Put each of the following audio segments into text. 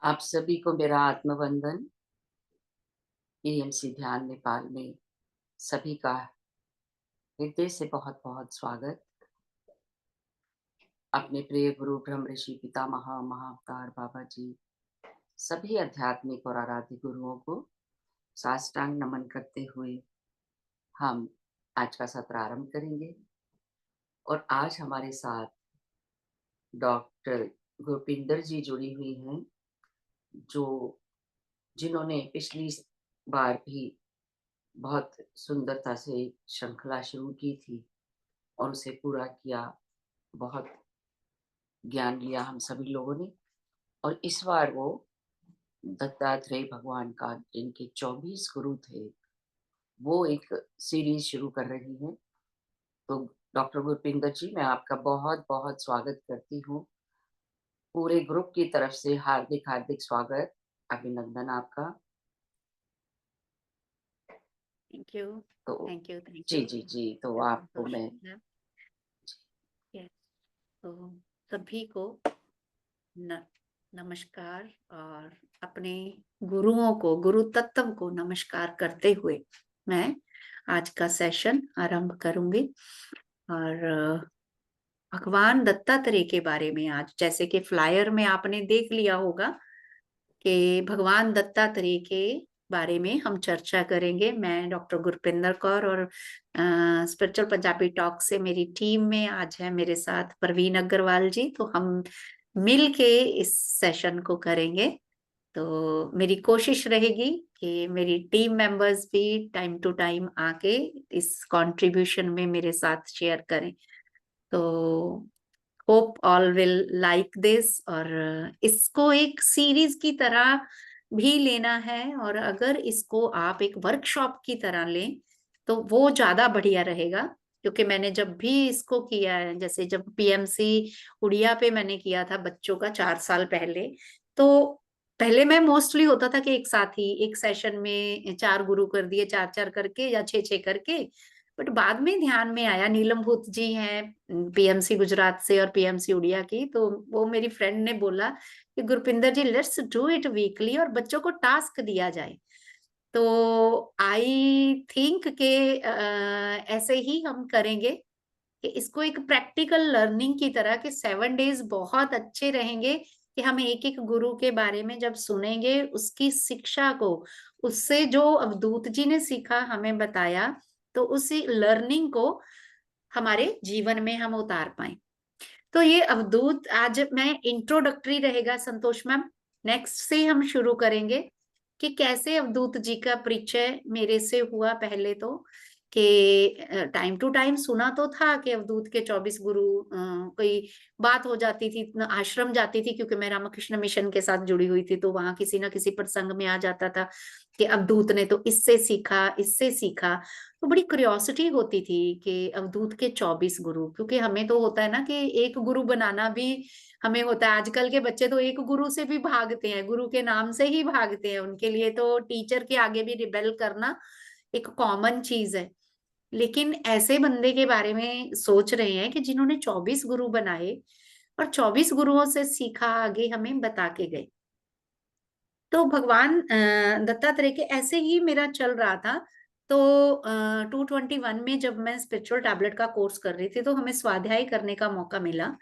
आप सभी को मेरा आत्मवंदन। ईएमसी ध्यान नेपाल में सभी का हृदय से बहुत-बहुत स्वागत। अपने प्रिय गुरु ब्रह्म ऋषि पितामह महाअवतार बाबा जी, सभी आध्यात्मिक और आराध्य गुरुओं को साष्टांग नमन करते हुए हम आज का सत्र आरंभ करेंगे। और आज हमारे साथ डॉक्टर गुरपिंदर जी जुड़ी हुई हैं, जो जिन्होंने पिछली बार भी बहुत सुंदरता से श्रृंखला शुरू की थी और उसे पूरा किया। बहुत ज्ञान लिया हम सभी लोगों ने। और इस बार वो दत्तात्रेय भगवान का, जिनके 24 गुरु थे, वो एक सीरीज शुरू कर रही हैं। तो डॉक्टर गुरपिंदर जी, मैं आपका बहुत बहुत स्वागत करती हूँ। पूरे ग्रुप की तरफ से हार्दिक हार्दिक स्वागत, अभिनंदन आपका। Thank you. तो थैंक यू। थैंक जी यू। जी जी, तो आपको संतोष मैं है। Yes, तो सभी को न, नमस्कार। और अपने गुरुओं को, गुरु तत्व को नमस्कार करते हुए मैं आज का सेशन आरंभ करूंगी। और भगवान दत्तात्रेय के बारे में आज, जैसे कि फ्लायर में आपने देख लिया होगा, कि भगवान दत्तात्रेय के बारे में हम चर्चा करेंगे। मैं डॉक्टर गुरपिंदर कौर और स्पिरिचुअल पंजाबी टॉक से मेरी टीम में आज है मेरे साथ प्रवीण अग्रवाल जी। तो हम मिल के इस सेशन को करेंगे। तो मेरी कोशिश रहेगी कि मेरी टीम मेंबर्स भी टाइम टू टाइम आके इस कंट्रीब्यूशन में मेरे साथ शेयर करें। तो hope all will like this. और इसको एक सीरीज की तरह भी लेना है, और अगर इसको आप एक वर्कशॉप की तरह लें तो वो ज्यादा बढ़िया रहेगा। क्योंकि मैंने जब भी इसको किया है, जैसे जब पीएमसी उड़िया पे मैंने किया था बच्चों का 4 साल पहले, तो पहले मैं मोस्टली होता था कि एक साथ ही एक सेशन में 4 गुरु कर दिए, 4 4 करके या 6 6 करके। बट बाद में ध्यान में आया, नीलम भूत जी हैं पीएमसी गुजरात से और पीएमसी उड़िया की, तो वो मेरी फ्रेंड ने बोला कि गुरपिंदर जी, लेट्स डू इट वीकली और बच्चों को टास्क दिया जाए। तो आई थिंक के ऐसे ही हम करेंगे, कि इसको एक प्रैक्टिकल लर्निंग की तरह के 7 डेज बहुत अच्छे रहेंगे, कि हम एक एक गुरु के बारे में जब सुनेंगे उसकी शिक्षा को, उससे जो अवधूत जी ने सीखा हमें बताया, तो उसी लर्निंग को हमारे जीवन में हम उतार पाए। तो ये अवधूत आज मैं इंट्रोडक्टरी रहेगा संतोष मैम। नेक्स्ट से हम शुरू करेंगे कि कैसे अवधूत जी का परिचय मेरे से हुआ। पहले तो कि टाइम टू टाइम सुना तो था कि अवधूत के 24 गुरु, कोई बात हो जाती थी, आश्रम जाती थी क्योंकि मैं रामकृष्ण मिशन के साथ जुड़ी हुई थी, तो वहां किसी ना किसी प्रसंग में आ जाता था कि अवधूत ने तो इससे सीखा, इससे सीखा। तो बड़ी क्यूरियोसिटी होती थी कि अवधूत के 24 गुरु, क्योंकि हमें तो होता है ना कि एक गुरु बनाना भी हमें होता है। आजकल के बच्चे तो एक गुरु से भी भागते हैं, गुरु के नाम से ही भागते हैं। उनके लिए तो टीचर के आगे भी रिबेल करना एक कॉमन चीज है। लेकिन ऐसे बंदे के बारे में सोच रहे हैं कि जिन्होंने 24 गुरु बनाए और 24 गुरुओं से सीखा, आगे हमें बता के गए। तो भगवान दत्तात्रेय के ऐसे ही मेरा चल रहा था। तो 221 में जब मैं स्पिरिचुअल टैबलेट का कोर्स कर रही थी, तो हमें स्वाध्याय करने का मौका मिला।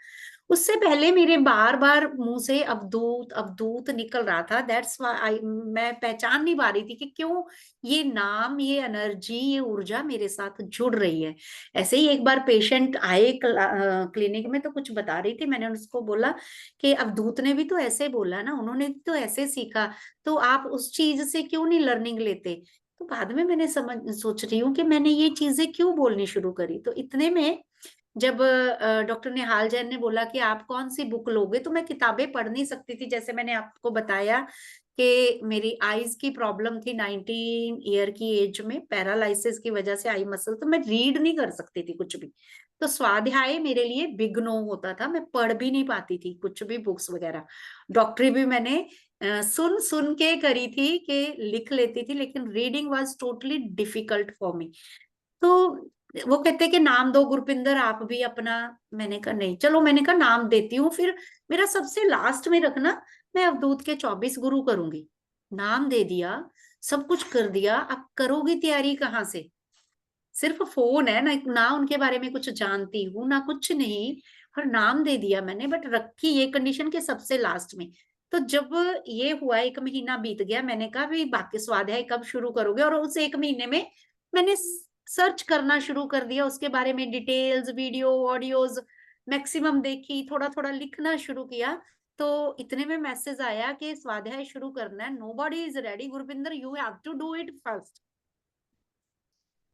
उससे पहले मेरे बार बार मुंह से अवधूत अवधूत निकल रहा था। दैट्स वाई मैं पहचान नहीं पा रही थी कि क्यों ये नाम, ये एनर्जी, ये ऊर्जा मेरे साथ जुड़ रही है। ऐसे ही एक बार पेशेंट आए क्लिनिक में, तो कुछ बता रही थी। मैंने उसको बोला कि अवधूत ने भी तो ऐसे बोला ना, उन्होंने भी तो ऐसे सीखा, तो आप उस चीज से क्यों नहीं लर्निंग लेते। तो बाद में मैंने सोच रही हूँ कि मैंने ये चीजें क्यों बोलनी शुरू करी। तो इतने में जब डॉक्टर निहाल जैन ने बोला कि आप कौन सी बुक लोगे, तो मैं किताबें पढ़ नहीं सकती थी। जैसे मैंने आपको बताया कि मेरी आईज की प्रॉब्लम थी 19 ईयर की एज में, पैरालिसिस की वजह से आई मसल, तो मैं रीड नहीं कर सकती थी कुछ भी। तो स्वाध्याय मेरे लिए बिग नो होता था, मैं पढ़ भी नहीं पाती थी कुछ भी बुक्स वगैरह। डॉक्टरी भी मैंने सुन सुन के करी थी, कि लिख लेती थी, लेकिन reading was totally difficult for me. तो वो कहते कि नाम दो गुरपिंदर आप भी अपना। मैंने कहा नहीं, चलो मैंने कहा नाम देती हूँ, फिर मेरा सबसे लास्ट में रखना, मैं अवधूत के 24 गुरु करूंगी। नाम दे दिया, सब कुछ कर दिया, अब करोगी तैयारी कहाँ से? सिर्फ फोन है ना, ना उनके बारे में कुछ जानती हूँ ना कुछ नहीं, और नाम दे दिया मैंने, बट रखी ये कंडीशन के सबसे लास्ट में। तो जब ये हुआ, 1 महीना बीत गया, मैंने कहा भाई बाकी स्वाध्याय कब शुरू करोगे? और उस 1 महीने में मैंने सर्च करना शुरू कर दिया उसके बारे में, डिटेल्स, वीडियो, ऑडियोज मैक्सिमम देखी, थोड़ा थोड़ा लिखना शुरू किया। तो इतने में मैसेज आया कि स्वाध्याय शुरू करना है, nobody is ready Gurvinder, you have to do it first.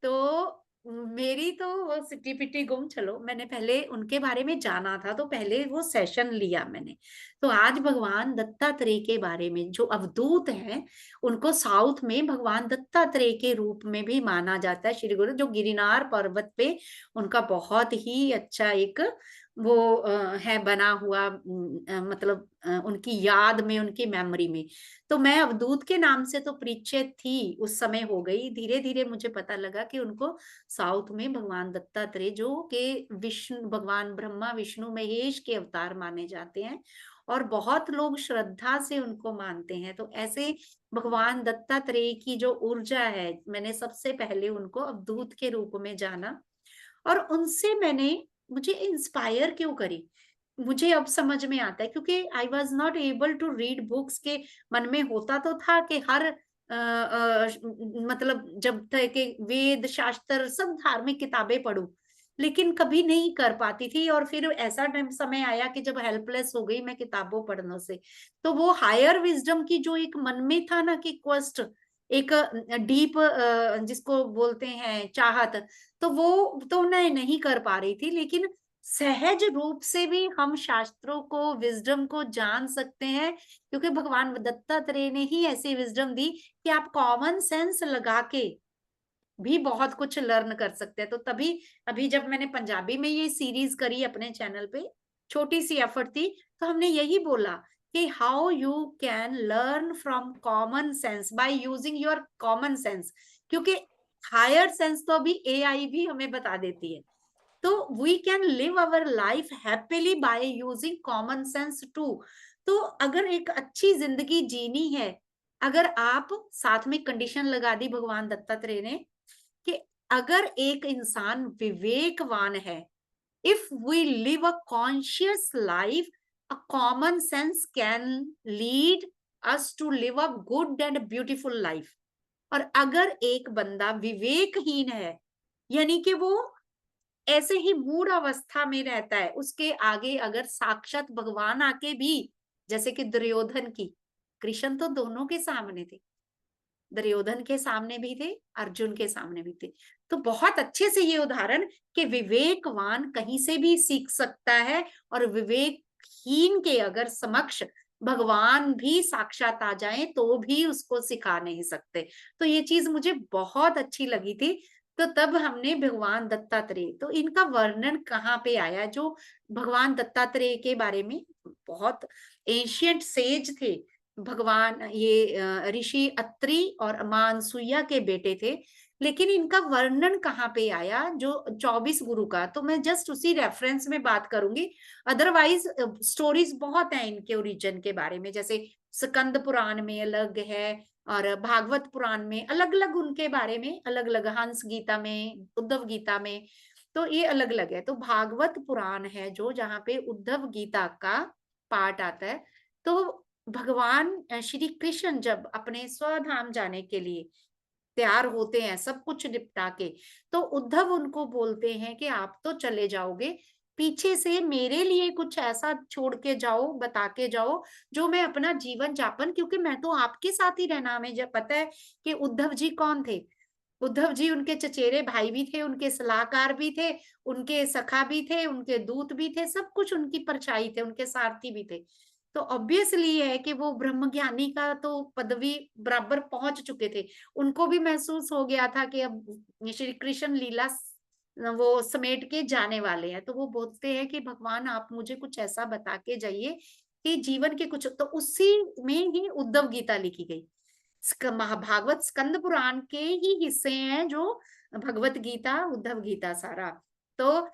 तो मेरी तो वो सिट्टी पिट्टी गुम, चलो मैंने पहले उनके बारे में जाना था तो पहले वो सेशन लिया मैंने। तो आज भगवान दत्तात्रेय के बारे में, जो अवधूत हैं, उनको साउथ में भगवान दत्तात्रेय के रूप में भी माना जाता है, श्री गुरु, जो गिरनार पर्वत पे उनका बहुत ही अच्छा एक वो है बना हुआ, मतलब उनकी याद में, उनकी मेमोरी में। तो मैं अवधूत के नाम से तो परिचित थी, उस समय हो गई, धीरे धीरे मुझे पता लगा कि उनको साउथ में भगवान दत्तात्रेय, जो के विष्णु, भगवान ब्रह्मा विष्णु महेश के अवतार माने जाते हैं, और बहुत लोग श्रद्धा से उनको मानते हैं। तो ऐसे भगवान दत्तात्रेय की जो ऊर्जा है, मैंने सबसे पहले उनको अवधूत के रूप में जाना, और उनसे मैंने, मुझे इंस्पायर क्यों करी, मुझे अब समझ में आता है, क्योंकि I was not able to read books के। मन में होता तो था कि हर मतलब जब तक कि वेद शास्त्र सब धार्मिक किताबें पढूं, लेकिन कभी नहीं कर पाती थी। और फिर ऐसा टाइम समय आया कि जब हेल्पलेस हो गई मैं किताबों पढ़ने से, तो वो हायर विजडम की जो एक मन में था ना कि क्वेस्ट, एक डीप जिसको बोलते हैं चाहत, तो वो तो मैं नहीं कर पा रही थी। लेकिन सहज रूप से भी हम शास्त्रों को, विजडम को जान सकते हैं, क्योंकि भगवान दत्तात्रेय ने ही ऐसी विजडम दी कि आप कॉमन सेंस लगा के भी बहुत कुछ लर्न कर सकते हैं। तो तभी अभी जब मैंने पंजाबी में ये सीरीज करी अपने चैनल पे, छोटी सी एफर्ट थी, तो हमने यही बोला कि how you can learn from common sense by using your common sense, क्योंकि हायर सेंस तो अभी एआई भी हमें बता देती है। तो we can live our life happily by using common sense too. तो अगर एक अच्छी जिंदगी जीनी है, अगर आप, साथ में कंडीशन लगा दी भगवान दत्तात्रेय ने कि अगर एक इंसान विवेकवान है, if we live a conscious life, a common sense can lead us to live a good and beautiful life. और अगर एक बंदा विवेकहीन है, यानी कि वो ऐसे ही मूढ़ अवस्था में रहता है, उसके आगे अगर साक्षात भगवान आके भी, जैसे कि दुर्योधन की, कृष्ण तो दोनों के सामने थे, दुर्योधन के सामने भी थे, अर्जुन के सामने भी थे। तो बहुत अच्छे से ये उदाहरण कि विवेकवान कहीं से भी सीख सकता है, और विवेकहीन के अगर समक्ष भगवान भी साक्षात आ जाए तो भी उसको सिखा नहीं सकते। तो ये चीज मुझे बहुत अच्छी लगी थी। तो तब हमने भगवान दत्तात्रेय, तो इनका वर्णन कहाँ पे आया, जो भगवान दत्तात्रेय के बारे में, बहुत एंशियंट सेज थे भगवान, ये ऋषि अत्रि और मानसूया के बेटे थे। लेकिन इनका वर्णन कहाँ पे आया, जो 24 गुरु का, तो मैं जस्ट उसी रेफरेंस में बात करूंगी। अदरवाइज स्टोरीज बहुत हैं इनके ओरिजिन के बारे में, जैसे स्कंद पुराण में अलग है, और भागवत पुराण में अलग अलग, उनके बारे में अलग अलग, हंस गीता में, उद्धव गीता में, तो ये अलग अलग है। तो भागवत पुराण है जो, जहाँ पे उद्धव गीता का पाठ आता है। तो भगवान श्री कृष्ण जब अपने स्वधाम जाने के लिए तैयार होते हैं, सब कुछ निपटा के, तो उद्धव उनको बोलते हैं कि आप तो चले जाओगे, पीछे से मेरे लिए कुछ ऐसा छोड़ के जाओ, बता के जाओ, जो मैं अपना जीवन यापन, क्योंकि मैं तो आपके साथ ही रहना। हमें जब पता है कि उद्धव जी कौन थे, उद्धव जी उनके चचेरे भाई भी थे, उनके सलाहकार भी थे, उनके सखा भी थे, उनके दूत भी थे, सब कुछ उनकी परछाई थे, उनके सारथी भी थे। तो ऑब्वियसली है कि वो ब्रह्म ज्ञानी का तो पदवी बराबर पहुंच चुके थे। उनको भी महसूस हो गया था कि अब श्री कृष्ण लीला वो समेट के जाने वाले हैं। तो वो बोलते हैं कि भगवान आप मुझे कुछ ऐसा बता के जाइए कि जीवन के कुछ, तो उसी में ही उद्धव गीता लिखी गई। महाभागवत स्कंद पुराण के ही हिस्से हैं जो भगवत गीता, उद्धव गीता सारा। तो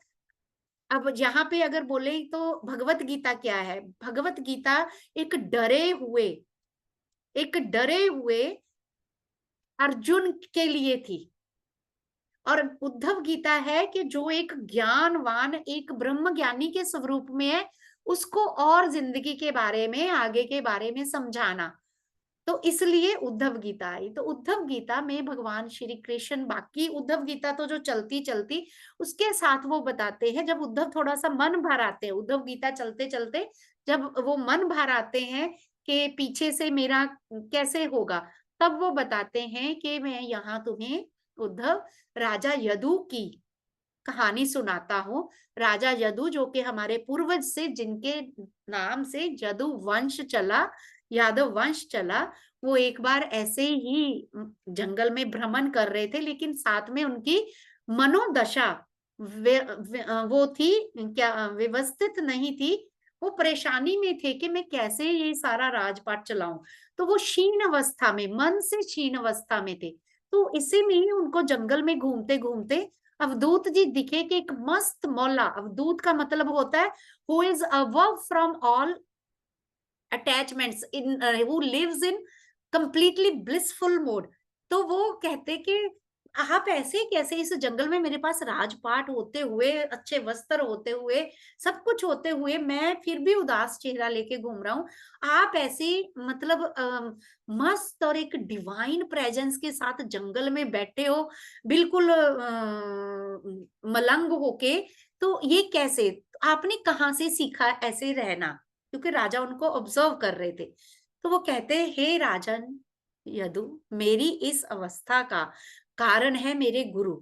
अब यहाँ पे अगर बोले तो भगवत गीता क्या है? भगवत गीता एक डरे हुए अर्जुन के लिए थी, और उद्धव गीता है कि जो एक ज्ञानवान, एक ब्रह्म ज्ञानी के स्वरूप में है, उसको और जिंदगी के बारे में, आगे के बारे में समझाना। तो इसलिए उद्धव गीता आई। तो उद्धव गीता में भगवान श्री कृष्ण, बाकी उद्धव गीता तो जो चलती चलती उसके साथ वो बताते हैं, जब उद्धव थोड़ा सा मन भर आते हैं, उद्धव गीता चलते चलते जब वो मन भर आते हैं कि पीछे से मेरा कैसे होगा, तब वो बताते हैं कि मैं यहाँ तुम्हें उद्धव राजा यदु की कहानी सुनाता हूँ। राजा यदु जो कि हमारे पूर्वज से, जिनके नाम से यदु वंश चला, यादव वंश चला, वो एक बार ऐसे ही जंगल में भ्रमण कर रहे थे, लेकिन साथ में उनकी मनोदशा वो थी क्या, व्यवस्थित नहीं थी। वो परेशानी में थे कि मैं कैसे ये सारा राजपाट चलाऊं। तो वो क्षीण अवस्था में, मन से क्षीण अवस्था में थे। तो इसी में ही उनको जंगल में घूमते घूमते अवधूत जी दिखे कि एक मस्त मौला, अवधूत का मतलब होता है who is above from all attachments, in who lives in completely blissful mode. तो वो कहते कि आप ऐसे कैसे, इस जंगल में मेरे पास राजपाट होते हुए, अच्छे वस्त्र होते हुए, सब कुछ होते हुए, मैं फिर भी उदास चेहरा लेके घूम रहा हूँ। आप ऐसे मतलब मस्त और एक डिवाइन प्रेजेंस के साथ जंगल में बैठे हो, बिल्कुल मलंग होके। तो ये कैसे, आपने कहाँ से सीखा ऐसे रहना? क्योंकि राजा उनको ऑब्जर्व कर रहे थे। तो वो कहते, हे राजन यदु, मेरी इस अवस्था का कारण है मेरे गुरु।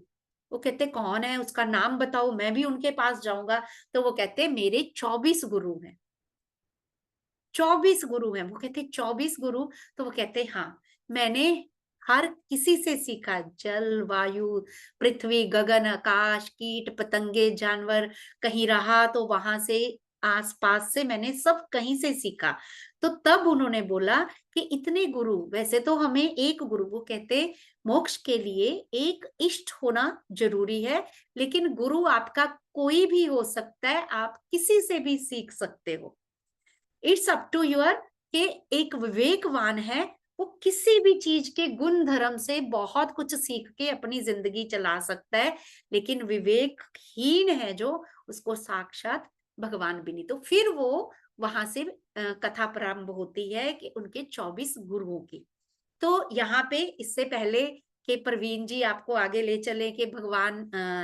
वो कहते कौन है, उसका नाम बताओ, मैं भी उनके पास जाऊंगा। तो वो कहते मेरे 24 गुरु हैं, 24 गुरु हैं। वो कहते 24 गुरु? तो वो कहते हाँ, मैंने हर किसी से सीखा, जल वायु पृथ्वी गगन आकाश कीट पतंगे जानवर, कहीं रहा तो वहां से आसपास से मैंने सब कहीं से सीखा। तो तब उन्होंने बोला कि इतने गुरु, वैसे तो हमें एक गुरु, वो कहते मोक्ष के लिए एक इष्ट होना जरूरी है, लेकिन गुरु आपका कोई भी हो सकता है, आप किसी से भी सीख सकते हो। इट्स अप टू यूर के एक विवेकवान है, वो किसी भी चीज के गुण धर्म से बहुत कुछ सीख के अपनी जिंदगी चला सकता है, लेकिन विवेकहीन है जो, उसको साक्षात भगवान भी नहीं। तो फिर वो वहां से कथा प्रारंभ होती है कि उनके 24 गुरुओं की। तो यहाँ पे इससे पहले कि प्रवीण जी आपको आगे ले चले कि भगवान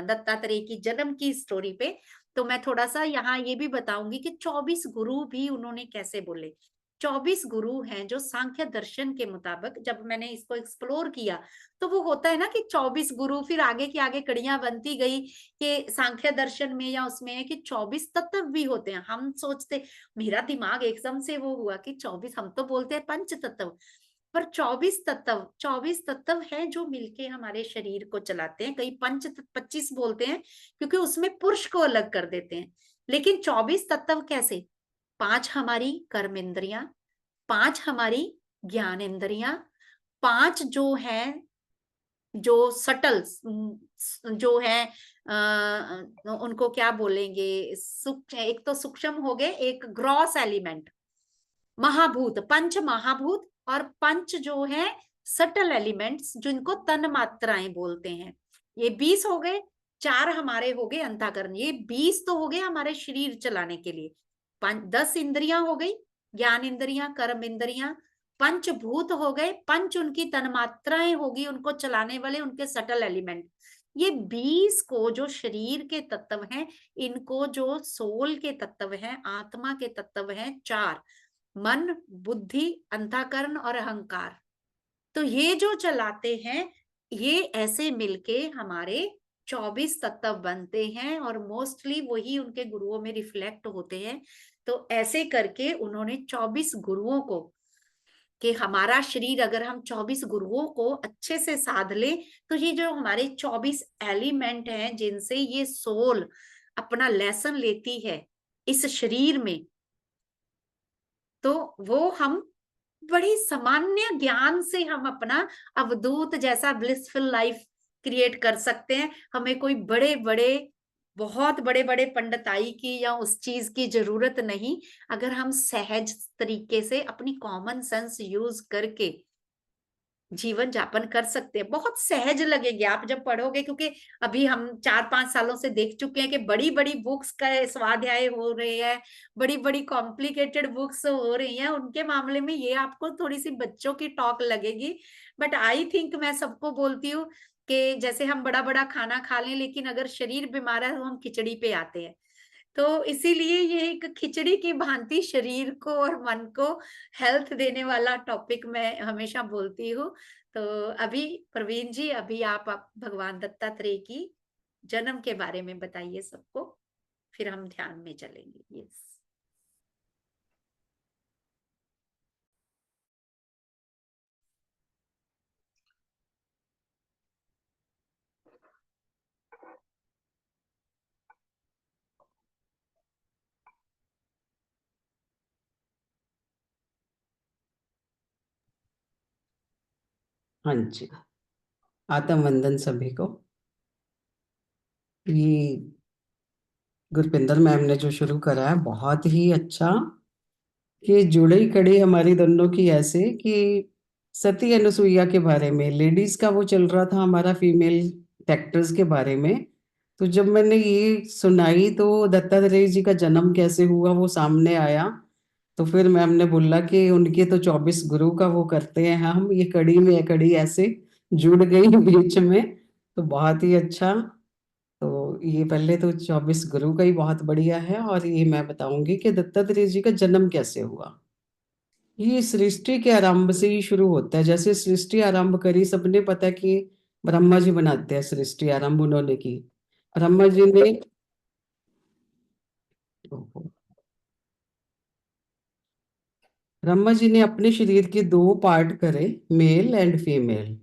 दत्तात्रेय की जन्म की स्टोरी पे, तो मैं थोड़ा सा यहाँ ये भी बताऊंगी कि 24 गुरु भी उन्होंने कैसे बोले। 24 गुरु हैं जो सांख्य दर्शन के मुताबिक, जब मैंने इसको एक्सप्लोर किया तो वो होता है ना कि 24 गुरु, फिर आगे की आगे कड़ियां बनती गई कि सांख्य दर्शन में या उसमें है कि 24 तत्व भी होते हैं। हम सोचते, मेरा दिमाग एकदम से वो हुआ कि 24, हम तो बोलते हैं पंच तत्व, पर 24 तत्व है जो मिलके हमारे शरीर को चलाते हैं। कई पंच 25 बोलते हैं क्योंकि उसमें पुरुष को अलग कर देते हैं, लेकिन 24 तत्व कैसे? 5 हमारी कर्म इंद्रियां, 5 हमारी ज्ञान इंद्रियां, 5 जो है, जो सटल, जो है उनको क्या बोलेंगे, एक तो सूक्ष्म हो गए, एक ग्रॉस एलिमेंट, महाभूत, पंच महाभूत, और पंच जो है सटल एलिमेंट्स, जिनको तन मात्राएं बोलते हैं। ये 20 हो गए। 4 हमारे हो गए अंतःकरण, ये 20 तो हो गए हमारे शरीर चलाने के लिए। 10 इंद्रियां हो गई, ज्ञान इंद्रियां, कर्म इंद्रियां। पंचभूत हो गए, पंच उनकी तन्मात्राएं होगी, उनको चलाने वाले उनके सटल एलिमेंट। ये 20 को जो शरीर के तत्व हैं, इनको जो सोल के तत्व हैं, आत्मा के तत्व हैं, 4, मन बुद्धि अंतःकरण और अहंकार। तो ये जो चलाते हैं, ये ऐसे मिलके हमारे 24 तत्व बनते हैं, और मोस्टली वही उनके गुरुओं में रिफ्लेक्ट होते हैं। तो ऐसे करके उन्होंने 24 गुरुओं को, कि हमारा शरीर अगर हम 24 गुरुओं को अच्छे से साध ले, तो ये जो हमारे 24 एलिमेंट हैं जिनसे ये सोल अपना लेसन लेती है इस शरीर में, तो वो हम बड़ी सामान्य ज्ञान से हम अपना अवधूत जैसा ब्लिसफुल लाइफ क्रिएट कर सकते हैं। हमें कोई बड़े बड़े बहुत बड़े बड़े पंडिताई की या उस चीज की जरूरत नहीं। अगर हम सहज तरीके से अपनी कॉमन सेंस यूज करके जीवन जापन कर सकते हैं, बहुत सहज लगेंगे आप जब पढ़ोगे। क्योंकि अभी हम 4-5 सालों से देख चुके हैं कि बड़ी बड़ी बुक्स का स्वाध्याय हो रहे हैं, बड़ी बड़ी कॉम्प्लिकेटेड बुक्स हो रही हैं। उनके मामले में ये आपको थोड़ी सी बच्चों की टॉक लगेगी। बट आई थिंक मैं सबको बोलती हूँ कि जैसे हम बड़ा बड़ा खाना खा लें, लेकिन अगर शरीर बीमार है तो हम खिचड़ी पे आते हैं। तो इसीलिए ये एक खिचड़ी की भांति शरीर को और मन को हेल्थ देने वाला टॉपिक मैं हमेशा बोलती हूँ। तो अभी प्रवीण जी, अभी आप भगवान दत्तात्रेय की जन्म के बारे में बताइए सबको, फिर हम ध्यान में चलेंगे। यस। हाँ जी, आत्म वंदन सभी को। ये गुरपिंदर मैम ने जो शुरू करा है बहुत ही अच्छा, कि जुड़ी कड़ी हमारी दोनों की ऐसे कि सती अनुसुईया के बारे में, लेडीज का वो चल रहा था हमारा, फीमेल फैक्टर्स के बारे में। तो जब मैंने ये सुनाई तो दत्तात्रेय जी का जन्म कैसे हुआ वो सामने आया। तो फिर मैम ने बोला कि उनके तो 24 गुरु का वो करते हैं हम, ये कड़ी में कड़ी ऐसे जुड़ गई बीच में। तो बहुत ही अच्छा। तो ये पहले तो 24 गुरु का ही बहुत बढ़िया है, और ये मैं बताऊंगी कि दत्तात्रेय जी का जन्म कैसे हुआ। ये सृष्टि के आरंभ से ही शुरू होता है। जैसे सृष्टि आरंभ करी, सबने पता कि ब्रह्मा जी बनाते हैं, सृष्टि आरंभ उन्होंने की। ब्रह्मा जी ने ब्रह्मा जी ने अपने शरीर के 2 पार्ट करे, male and female.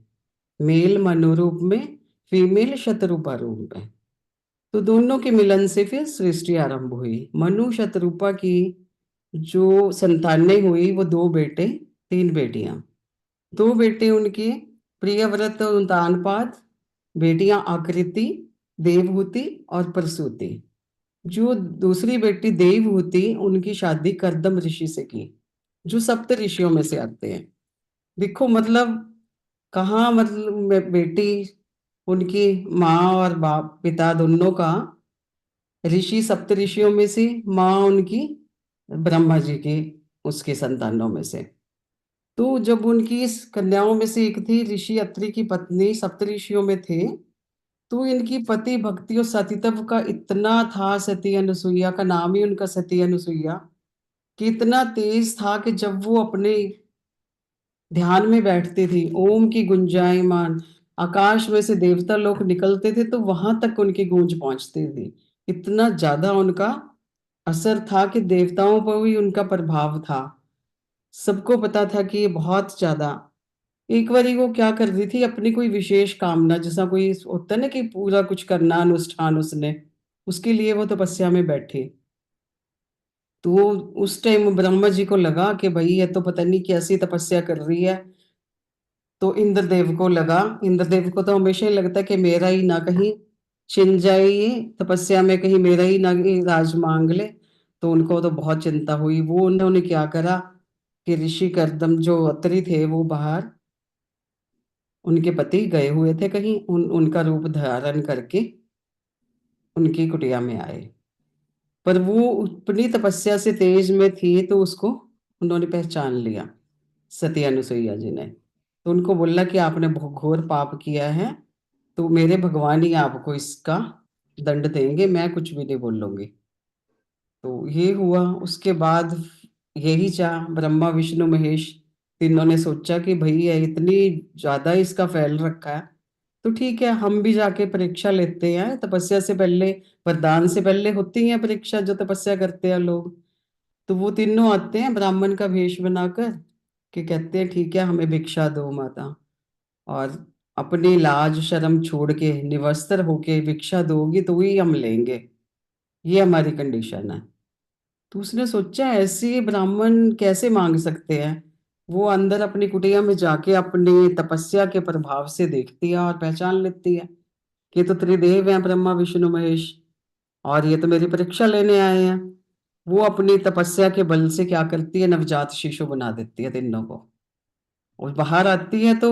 Male Manu रूप में, फीमेल शतरूपा रूप में। तो दोनों के मिलन से फिर सृष्टि आरंभ हुई। मनु शतरूपा की जो संतानें हुई वो 2 बेटे, 3 बेटियां। 2 बेटे उनके प्रियव्रत और उतानपाद, बेटियां आकृति, देवहूति और प्रसूति। जो दूसरी बेटी देवहूति, उनकी शादी कर्दम ऋषि से की, जो सप्त ऋषियों में से आते हैं। देखो मतलब कहाँ, मतलब बेटी उनकी माँ और बाप पिता दोनों का ऋषि, सप्त ऋषियों में से, माँ उनकी ब्रह्मा जी की उसके संतानों में से। तो जब उनकी इस कन्याओं में से एक थी, ऋषि अत्रि की पत्नी, सप्त ऋषियों में थे। तो इनकी पति भक्ति और सतीत्व का इतना था, सती अनुसुईया का नाम ही उनका सती अनुसुईया, कि इतना तेज था कि जब वो अपने ध्यान में बैठते थे, ओम की गुंजायमान आकाश में से देवता लोग निकलते थे तो वहां तक उनकी गूंज पहुंचती थी। इतना ज्यादा उनका असर था कि देवताओं पर भी उनका प्रभाव था। सबको पता था कि ये बहुत ज्यादा। एक बारी वो क्या कर रही थी, अपनी कोई विशेष कामना, जैसा कोई होता है ना कि पूरा कुछ करना अनुष्ठान उसने, उसके लिए वो तपस्या में बैठी। तो वो उस टाइम ब्रह्मा जी को लगा कि भाई ये तो पता नहीं कैसी तपस्या कर रही है। तो इंद्रदेव को लगा, इंद्रदेव को तो हमेशा ही लगता है कि मेरा ही ना कहीं छिन जाए, ये तपस्या में कहीं मेरा ही ना कहीं राज मांग ले। तो उनको तो बहुत चिंता हुई। वो उन्होंने क्या करा कि ऋषि कर्दम जो अत्रि थे वो बाहर, उनके पति गए हुए थे कहीं, उनका रूप धारण करके उनकी कुटिया में आए। पर वो अपनी तपस्या से तेज में थी तो उसको उन्होंने पहचान लिया, सती अनुसुईया जी ने। तो उनको बोला कि आपने बहुत घोर पाप किया है, तो मेरे भगवान ही आपको इसका दंड देंगे, मैं कुछ भी नहीं बोलूंगी। तो ये हुआ। उसके बाद यही चाह ब्रह्मा विष्णु महेश तीनों ने सोचा कि भाई ये इतनी ज्यादा इसका फैल रखा है, तो ठीक है हम भी जाके परीक्षा लेते हैं। तपस्या से पहले, वरदान से पहले होती है परीक्षा जो तपस्या करते हैं लोग। तो वो तीनों आते हैं ब्राह्मण का वेश बनाकर, कि कहते हैं ठीक है हमें भिक्षा दो माता, और अपनी लाज शर्म छोड़ के निवस्त्र होके भिक्षा दोगी तो ही हम लेंगे, ये हमारी कंडीशन है। तो उसने सोचा ऐसे ब्राह्मण कैसे मांग सकते हैं। वो अंदर अपनी कुटिया में जाके अपनी तपस्या के प्रभाव से देखती है और पहचान लेती है कि ये तो त्रिदेव हैं, ब्रह्मा विष्णु महेश, और ये तो मेरी परीक्षा लेने आए हैं। वो अपनी तपस्या के बल से क्या करती है, नवजात शिशु बना देती है तीनों को। और बाहर आती है तो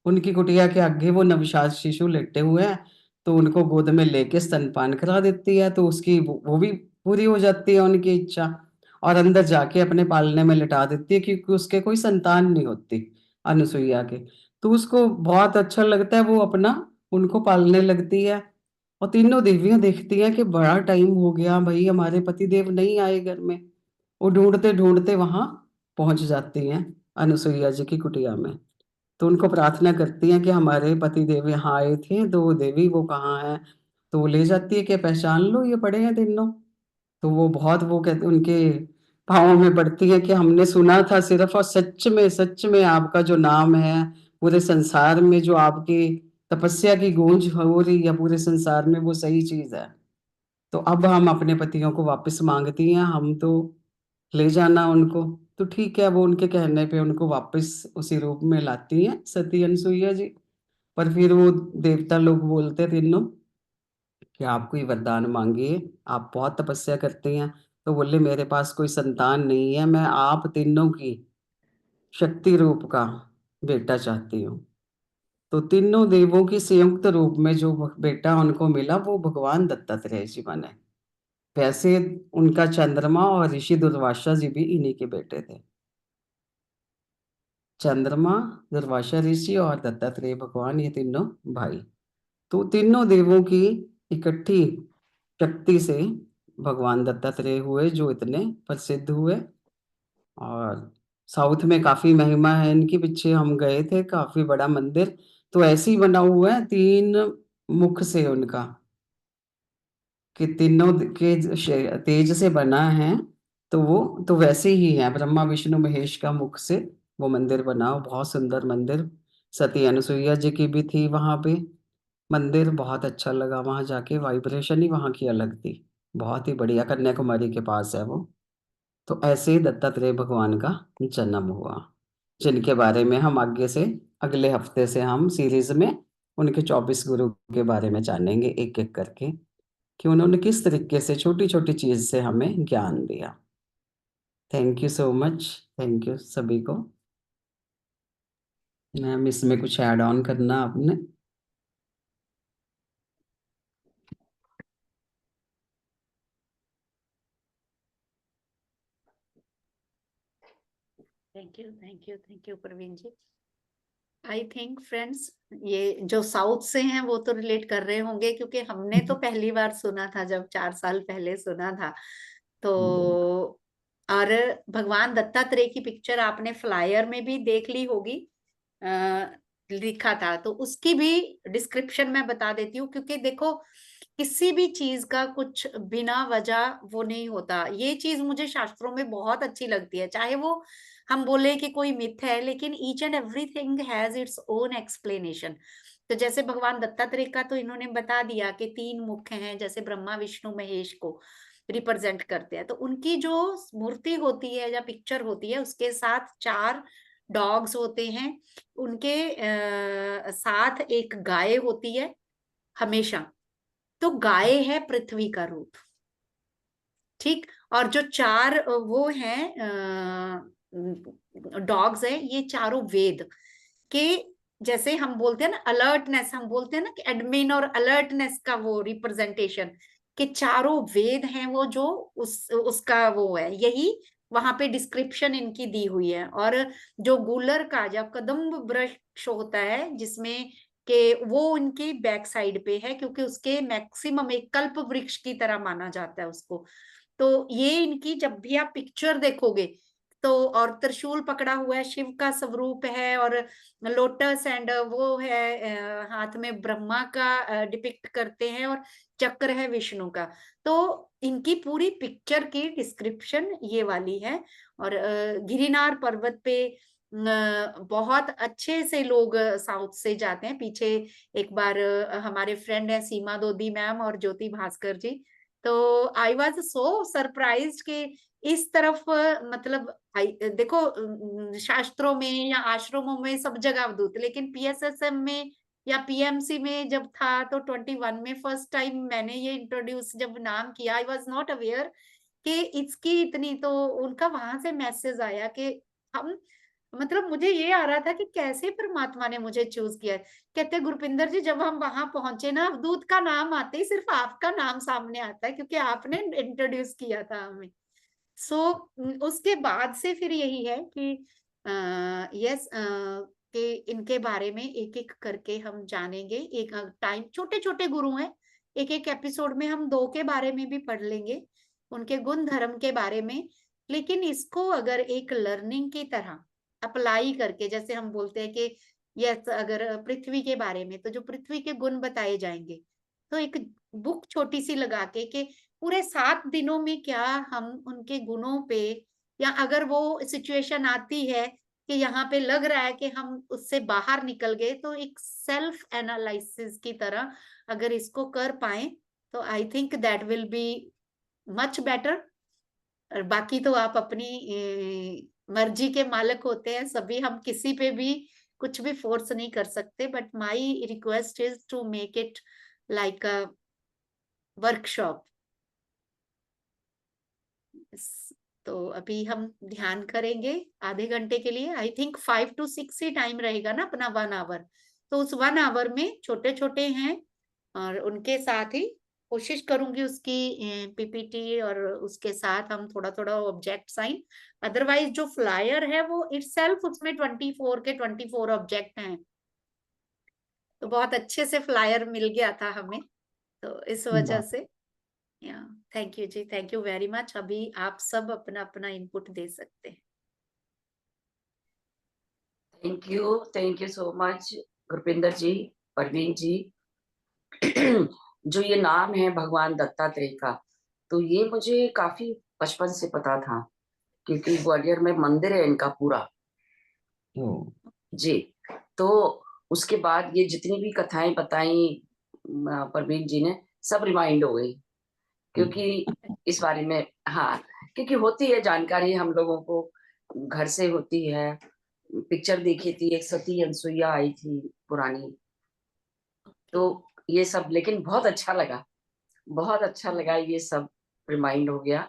उनकी कुटिया के आगे वो नवजात शिशु लेटे हुए हैं, तो उनको गोद में लेके स्तनपान करा देती है, तो उसकी वो भी पूरी हो जाती है उनकी इच्छा। और अंदर जाके अपने पालने में लिटा देती है, क्योंकि उसके कोई संतान नहीं होती अनुसुईया के। तो उसको बहुत अच्छा लगता है, वो अपना उनको पालने लगती है। और तीनों देवियां देखती हैं कि बड़ा टाइम हो गया भाई, हमारे पति देव नहीं आए घर में। वो ढूंढते ढूंढते वहां पहुंच जाती हैं अनुसुईया जी की कुटिया में। तो उनको प्रार्थना करती हैं कि हमारे पति देव यहाँ आए थे, तो वो देवी वो कहाँ है। तो वो ले जाती है कि पहचान लो, ये पड़े हैं तीनों। तो वो बहुत वो कहते उनके पाँव में पड़ती है कि हमने सुना था सिर्फ, और सच में आपका जो नाम है पूरे संसार में, जो आपकी तपस्या की गूंज हो रही है पूरे संसार में, वो सही चीज है। तो अब हम अपने पतियों को वापस मांगती हैं, हम तो ले जाना उनको। तो ठीक है, वो उनके कहने पे उनको वापस उसी रूप में लाती हैं सती अनसुईया जी। पर फिर वो देवता लोग बोलते तीनों कि आप कोई वरदान मांगिए, आप बहुत तपस्या करते हैं। तो बोले मेरे पास कोई संतान नहीं है, मैं आप तीनों की शक्ति रूप का बेटा चाहती हूँ। तो तीनों देवों की संयुक्त रूप में जो बेटा उनको मिला, वो भगवान दत्तात्रेय जी बने। वैसे उनका चंद्रमा और ऋषि दुर्वासा जी भी इन्हीं के बेटे थे। चंद्रमा, दुर्वासा ऋषि और दत्तात्रेय भगवान, ये तीनों भाई। तो तीनों देवों की इकट्ठी शक्ति से भगवान दत्तात्रेय हुए, जो इतने प्रसिद्ध हुए। और साउथ में काफी महिमा है इनकी, पीछे हम गए थे, काफी बड़ा मंदिर। तो ऐसे ही बना हुआ है, 3 मुख से उनका, कि तीनों के तेज से बना है। तो वो तो वैसे ही है, ब्रह्मा विष्णु महेश का मुख से वो मंदिर बना हो, बहुत सुंदर मंदिर। सती अनुसुईया जी की भी थी वहां पे मंदिर, बहुत अच्छा लगा वहां जाके, वाइब्रेशन ही वहां की अलग थी। बहुत ही बढ़िया, कन्याकुमारी के पास है वो। तो ऐसे ही दत्तात्रेय भगवान का जन्म हुआ, जिनके बारे में हम आगे से अगले हफ्ते से हम सीरीज में उनके 24 गुरु के बारे में जानेंगे, एक एक करके, कि उन्होंने किस तरीके से छोटी छोटी चीज से हमें ज्ञान दिया। Thank you so much, thank you सभी को। मैम इसमें कुछ ऐड ऑन करना आपने? Thank you Praveen ji. I think friends, ये जो साउथ से हैं वो तो रिलेट कर रहे होंगे, क्योंकि हमने तो पहली बार सुना था जब 4 साल पहले सुना था। तो और भगवान दत्तात्रेय की पिक्चर आपने फ्लायर में भी देख ली होगी, लिखा था, तो उसकी भी डिस्क्रिप्शन में बता देती हूँ। क्योंकि देखो, किसी भी चीज का कुछ बिना वजह वो नहीं होता। ये चीज मुझे शास्त्रों में बहुत अच्छी लगती है, चाहे वो हम बोले कि कोई मिथ है, लेकिन each and everything has its own explanation. तो जैसे भगवान दत्तात्रेय का तो इन्होंने बता दिया कि 3 मुख हैं, जैसे ब्रह्मा विष्णु महेश को रिप्रेजेंट करते हैं। तो उनकी जो मूर्ति होती है या पिक्चर होती है, उसके साथ 4 डॉग्स होते हैं, उनके साथ एक गाय होती है हमेशा। तो गाय है पृथ्वी का रूप, ठीक। और जो 4 वो हैं डॉग्स हैं, ये चारों वेद के, जैसे हम बोलते हैं ना अलर्टनेस, हम बोलते हैं ना कि एडमिन और अलर्टनेस का वो रिप्रेजेंटेशन, कि चारों वेद हैं वो, जो उसका वो है, यही वहां पे डिस्क्रिप्शन इनकी दी हुई है। और जो गूलर का जब कदम्ब वृक्ष होता है, जिसमें कि वो उनकी बैक साइड पे है, क्योंकि उसके मैक्सिमम एक कल्प वृक्ष की तरह माना जाता है उसको। तो ये इनकी जब भी आप पिक्चर देखोगे तो, और त्रिशूल पकड़ा हुआ है, शिव का स्वरूप है, और लोटस एंड वो है हाथ में ब्रह्मा का डिपिक्ट करते हैं, और चक्र है विष्णु का। तो इनकी पूरी पिक्चर की डिस्क्रिप्शन ये वाली है। और गिरिनार पर्वत पे बहुत अच्छे से लोग साउथ से जाते हैं। पीछे एक बार हमारे फ्रेंड है सीमा दोदी मैम और ज्योति भास्कर जी, तो आई वॉज सो सरप्राइज्ड कि इस तरफ मतलब देखो शास्त्रों में या आश्रमों में सब जगह अवधूत, लेकिन पीएसएसएम में या पीएमसी में जब था तो 21 में फर्स्ट टाइम मैंने ये इंट्रोड्यूस जब नाम किया, आई वाज नॉट अवेयर कि इसकी इतनी, तो उनका वहां से मैसेज आया कि हम, मतलब मुझे ये आ रहा था कि कैसे परमात्मा ने मुझे चूज किया है। कहते गुरपिंदर जी जब हम वहां पहुंचे ना, अवधूत का नाम आते ही सिर्फ आपका नाम सामने आता है क्योंकि आपने इंट्रोड्यूस किया था हमें। सो उसके बाद से फिर यही है कि यस कि इनके बारे में एक एक करके हम जानेंगे। एक टाइम छोटे छोटे गुरु हैं, एक एक एपिसोड में हम 2 के बारे में भी पढ़ लेंगे, उनके गुण धर्म के बारे में। लेकिन इसको अगर एक लर्निंग की तरह अप्लाई करके, जैसे हम बोलते हैं कि यस अगर पृथ्वी के बारे में, तो जो पृथ्वी के गुण बताए जाएंगे, तो एक बुक छोटी सी लगा के कि पूरे 7 दिनों में क्या हम उनके गुणों पे, या अगर वो सिचुएशन आती है कि यहाँ पे लग रहा है कि हम उससे बाहर निकल गए, तो एक सेल्फ एनालिसिस की तरह अगर इसको कर पाए तो I think that will be much better. और बाकी तो आप अपनी मर्जी के मालिक होते हैं सभी, हम किसी पे भी कुछ भी फोर्स नहीं कर सकते, but my request is to make it like a workshop. तो अभी हम ध्यान करेंगे आधे घंटे के लिए, आई थिंक 5 to 6 ही टाइम रहेगा ना अपना 1 आवर। तो उस 1 आवर में छोटे छोटे हैं और उनके साथ ही कोशिश करूंगी उसकी पीपीटी, और उसके साथ हम थोड़ा थोड़ा ऑब्जेक्ट साइन। अदरवाइज जो फ्लायर है वो इटसेल्फ उसमें 24 के 24 ऑब्जेक्ट हैं, तो बहुत अच्छे से फ्लायर मिल गया था हमें, तो इस वजह वाह, से या थैंक यू जी, थैंक यू वेरी मच। अभी आप सब अपना अपना इनपुट दे सकते हैं। Thank you so much Gurpinder ji, Parveen ji. जो ये नाम है भगवान दत्तात्रेय का, तो ये मुझे काफी बचपन से पता था, क्योंकि ग्वालियर में मंदिर है इनका पूरा। ओ, जी। तो उसके बाद ये जितनी भी कथाएं बताई परवीन जी ने, सब रिमाइंड हो गई, क्योंकि इस बारे में, हाँ, क्योंकि होती है जानकारी हम लोगों को, घर से होती है। पिक्चर देखी थी, एक सती अनसुईया आई थी पुरानी, तो ये सब, लेकिन बहुत अच्छा लगा, बहुत अच्छा लगा, ये सब रिमाइंड हो गया।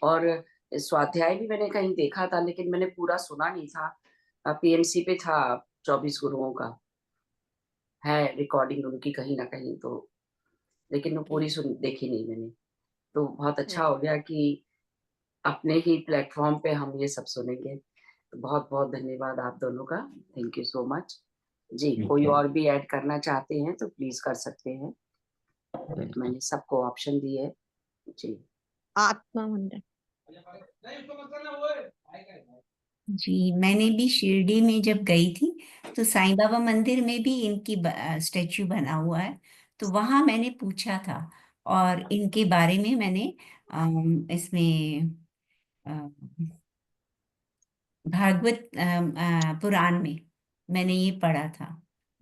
और स्वाध्याय भी मैंने कहीं देखा था, लेकिन मैंने पूरा सुना नहीं था। पीएमसी पे था 24 गुरुओं का, है रिकॉर्डिंग उनकी कहीं ना कहीं, तो लेकिन वो पूरी सुन देखी नहीं मैंने। तो बहुत अच्छा हो गया कि अपने ही प्लेटफॉर्म पे हम ये सब सुनेंगे। तो बहुत बहुत धन्यवाद आप दोनों का, थैंक यू सो मच जी। कोई और भी ऐड करना चाहते हैं तो प्लीज कर सकते हैं, मैंने सबको ऑप्शन दी है जी। आत्मा मंदिर। जी, मैंने भी शिरडी में जब गई थी तो साईं बाबा मंदिर में भी इनकी स्टेच्यू बना हुआ है, तो वहां मैंने पूछा था और इनके बारे में मैंने इसमें भागवत पुराण में मैंने ये पढ़ा था।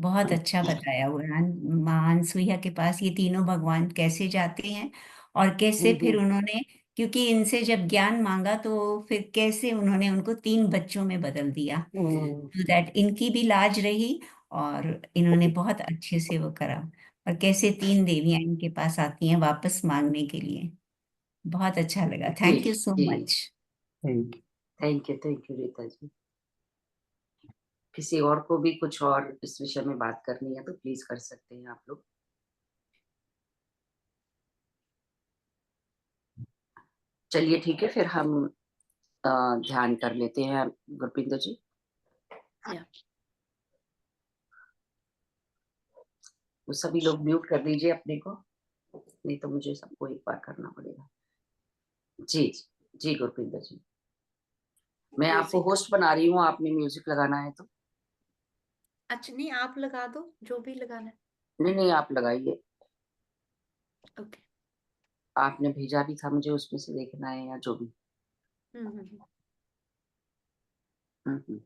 बहुत अच्छा बताया हुआ है। मां अनसुईया के पास ये तीनों भगवान कैसे जाते हैं और कैसे फिर उन्होंने, क्योंकि इनसे जब ज्ञान मांगा तो फिर कैसे उन्होंने उनको 3 बच्चों में बदल दिया, तो दैट इनकी भी लाज रही और इन्होंने बहुत अच्छे से वो करा। और कैसे 3 देवियां इनके पास आती हैं वापस मांगने के लिए। बहुत अच्छा लगा। जी थैंक यू सो जी, much. Thank you Rita ji. किसी और को भी कुछ और इस विषय में बात करनी है तो प्लीज कर सकते हैं आप लोग। चलिए ठीक है, फिर हम ध्यान कर लेते हैं गुरपिंदर जी। या तो सभी लोग म्यूट कर दीजिए अपने को, नहीं तो मुझे सबको एक बार करना पड़ेगा। जी जी गुरपिंदर जी, मैं आपको म्यूजिक, होस्ट बना रही हूँ, आपने म्यूजिक लगाना है तो। अच्छा नहीं आप लगा दो जो भी लगाना है। नहीं नहीं, आप लगाइए, ओके। आपने भेजा भी था मुझे, उसमें से देखना है या जो भी। हम्म। हम्म।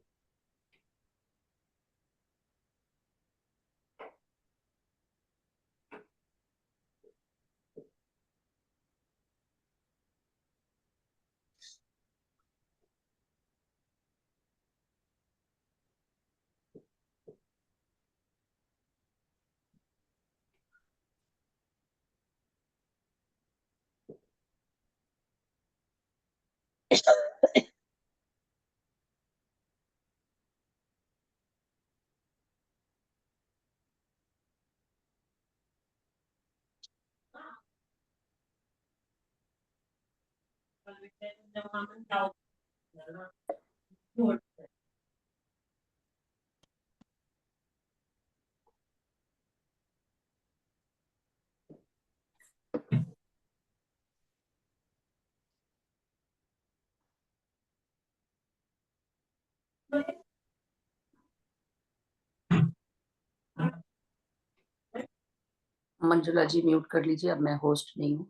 मंजुला जी म्यूट कर लीजिए, अब मैं होस्ट नहीं हूँ।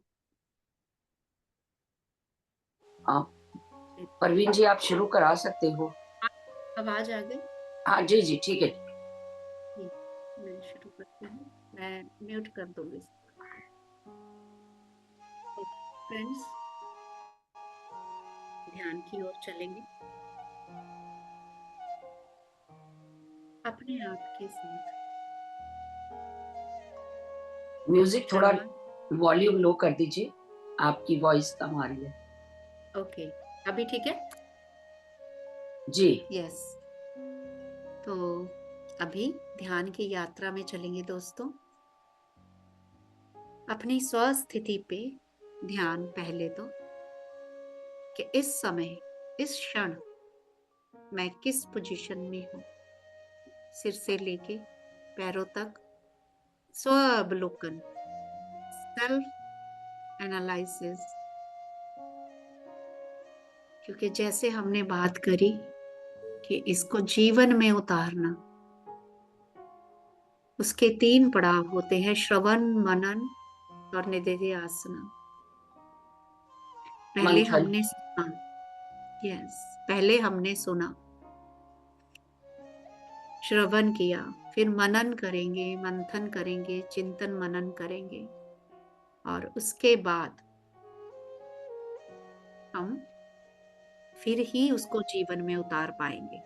आप परवीन जी, आप शुरू करा सकते हो। आवाज आ गई? हाँ जी जी, ठीक है। ठीक, मैं शुरू करती हूँ। मैं म्यूट कर दूंगी। फ्रेंड्स, ध्यान की ओर चलेंगे। अपने आप के साथ म्यूजिक थोड़ा शुरुआत। वॉल्यूम लो कर दीजिए, आपकी वॉइस कम आ रही है। ओके, अभी ठीक है? जी यस। तो अभी ध्यान की यात्रा में चलेंगे दोस्तों। अपनी स्वस्थिति पे ध्यान पहले तो, कि इस समय, इस क्षण मैं किस पोजीशन में हूँ। सिर से लेके पैरों तक स्व अवलोकन, सेल्फ एनालिसिस। क्योंकि जैसे हमने बात करी कि इसको जीवन में उतारना, उसके 3 पड़ाव होते हैं: श्रवण, मनन और निधिध्यासन। पहले मंथन। हमने सुना, यस, पहले हमने सुना, श्रवण किया, फिर मनन करेंगे, मंथन करेंगे, चिंतन मनन करेंगे, और उसके बाद हम फिर ही उसको जीवन में उतार पाएंगे।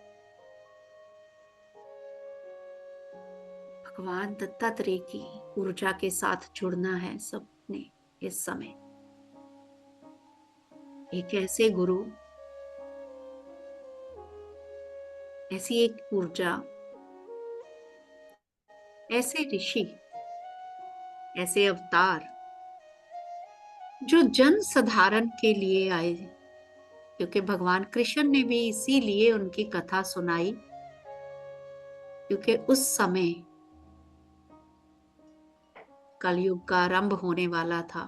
भगवान दत्तात्रेय की ऊर्जा के साथ जुड़ना है सबने इस समय। एक ऐसे गुरु, ऐसी एक ऊर्जा, ऐसे ऋषि, ऐसे अवतार जो जन साधारण के लिए आए। क्योंकि भगवान कृष्ण ने भी इसीलिए उनकी कथा सुनाई, क्योंकि उस समय कलयुग का आरंभ होने वाला था।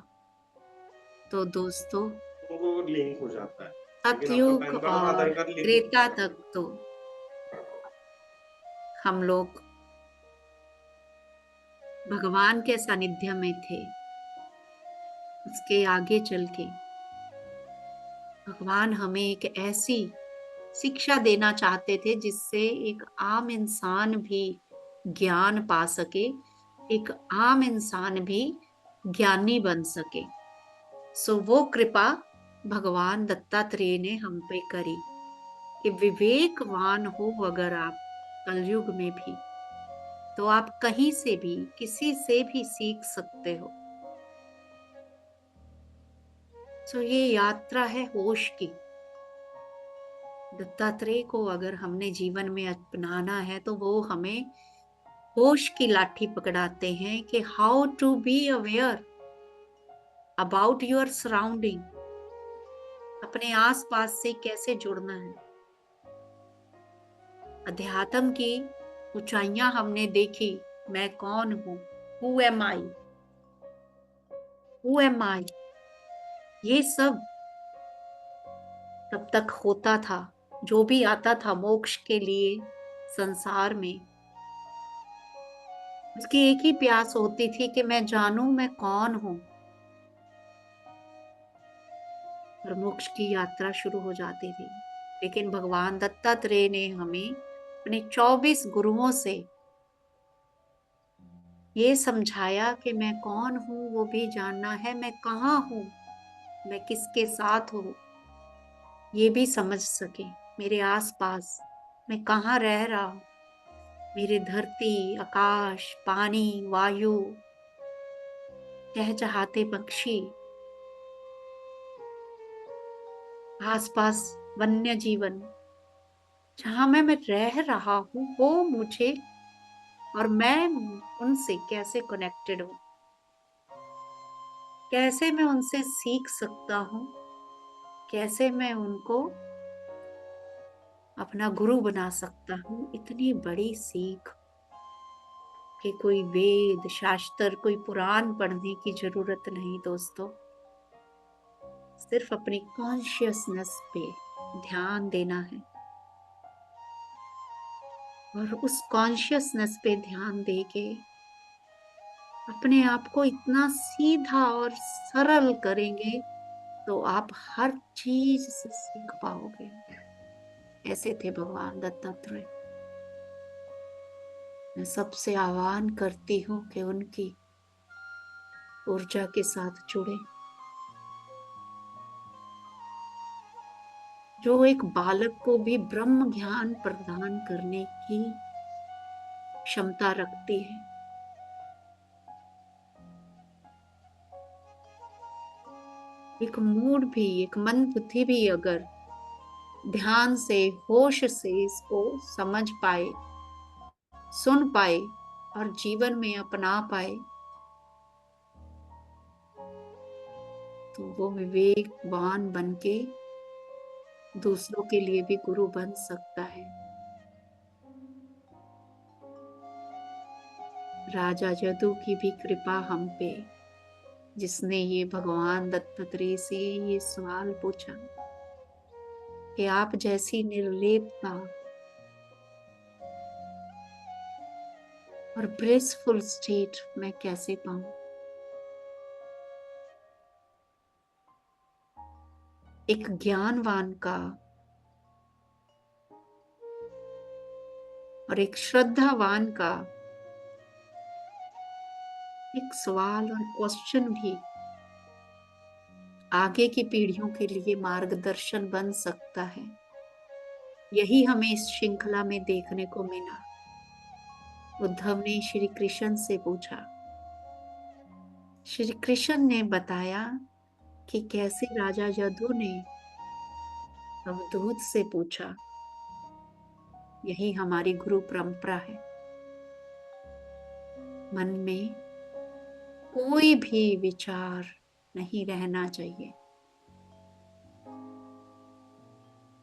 तो दोस्तों, वो लिंक हो जाता है, लेकिन आपका सतयुग पैन कार्ड और आधार और कार्ड लिंक त्रेता तक तो हम लोग भगवान के सानिध्य में थे। उसके आगे चल के भगवान हमें एक ऐसी शिक्षा देना चाहते थे जिससे एक आम इंसान भी ज्ञान पा सके, एक आम इंसान भी ज्ञानी बन सके। सो वो कृपा भगवान दत्तात्रेय ने हम पे करी कि विवेकवान हो अगर आप कलयुग में भी, तो आप कहीं से भी, किसी से भी सीख सकते हो। सो ये यात्रा है होश की। दत्तात्रेय को अगर हमने जीवन में अपनाना है तो वो हमें होश की लाठी पकड़ाते हैं कि how to be aware about your surrounding. अपने आसपास से कैसे जुड़ना है। अध्यात्म की ऊंचाइयां हमने देखी। मैं कौन हूं? Who am I? Who am I? ये सब तब तक होता था। जो भी आता था मोक्ष के लिए संसार में, उसकी एक ही प्यास होती थी कि मैं जानूं मैं कौन हूं। और मोक्ष की यात्रा शुरू हो जाती थी। लेकिन भगवान दत्तात्रेय ने हमें अपने 24 गुरुओं से ये समझाया कि मैं कौन हूं वो भी जानना है, मैं कहाँ हूं, मैं किसके साथ हूं ये भी समझ सके, मेरे आसपास मैं कहाँ रह रहा हूं, मेरे धरती, आकाश, पानी, वायु, चहचहाते पक्षी, आसपास वन्य जीवन जहां मैं रह रहा हूं वो मुझे और मैं उनसे कैसे कनेक्टेड हूं, कैसे मैं उनसे सीख सकता हूं, कैसे मैं उनको अपना गुरु बना सकता हूं। इतनी बड़ी सीख कि कोई वेद शास्त्र कोई पुराण पढ़ने की जरूरत नहीं दोस्तों। सिर्फ अपनी कॉन्शियसनेस पे ध्यान देना है और उस कॉन्शियसनेस पे ध्यान देके अपने आप को इतना सीधा और सरल करेंगे तो आप हर चीज से सीख पाओगे। ऐसे थे भगवान दत्तात्रेय। मैं सबसे आह्वान करती हूँ कि उनकी ऊर्जा के साथ जुड़े, जो एक बालक को भी ब्रह्म ज्ञान प्रदान करने की क्षमता रखती है। एक मूड भी, एक मन बुद्धि भी अगर ध्यान से होश से इसको समझ पाए, सुन पाए और जीवन में अपना पाए तो वो विवेकवान बनके दूसरों के लिए भी गुरु बन सकता है। राजा यदु की भी कृपा हम पे, जिसने ये भगवान दत्तात्रेय से ये सवाल पूछा कि आप जैसी निर्लेपता और ब्लिसफुल स्टेट मैं कैसे पाऊं। एक ज्ञानवान का और एक श्रद्धावान का एक सवाल और क्वेश्चन भी आगे की पीढ़ियों के लिए मार्गदर्शन बन सकता है। यही हमें इस श्रृंखला में देखने को मिला। उद्धव ने श्री कृष्ण से पूछा, श्री कृष्ण ने बताया कि कैसे राजा यदु ने अवधूत से पूछा। यही हमारी गुरु परंपरा है। मन में कोई भी विचार नहीं रहना चाहिए